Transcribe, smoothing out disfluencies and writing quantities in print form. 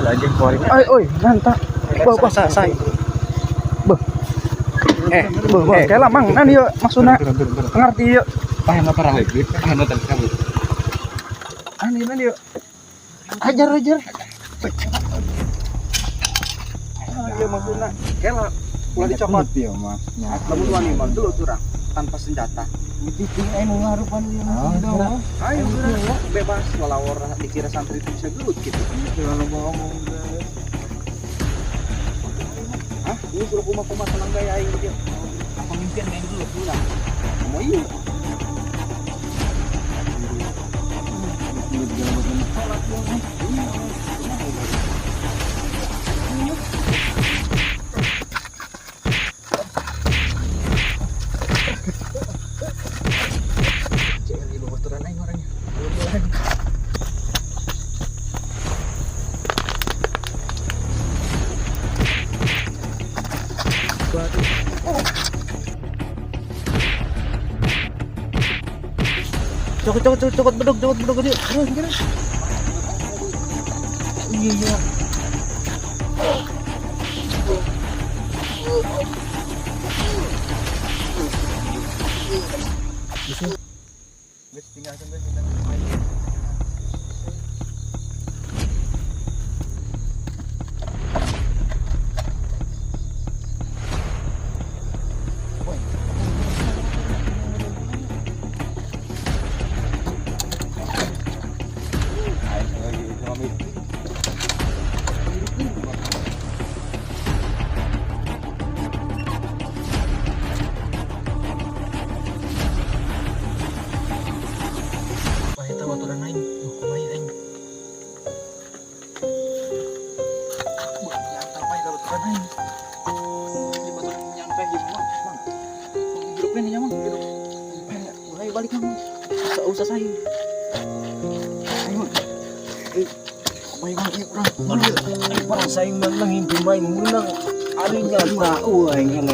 aja keluarin. Oi, nanta. Beuh, say. Beuh. Beuh, kela mang nan ieu maksudna. Ngarti ieu. Pahen motor hybrid, pahen motor kabut. Ani nan ieu. Ajar. Ieu maksudna kela ulah dicopot. Ieu mah. Lamun wani mah dulu urang tanpa senjata. Titik anu ngarupan ieu. Ayo bebas walawar dikira santri itu bisa gelut gitu. Kalau ngomong Ini suruh kumat tenang gaya aing gitu. apa mimpian main dulu pulang. Mau iya. Jangan di bawah turun aing orangnya. Cokot bedog dia. Terus. Iya. Guys, tinggal sampai kita. Balik kamu, usah saya. Ayo, baik orang. Ayo, saya menang itu main menang. Arinya tahu, aing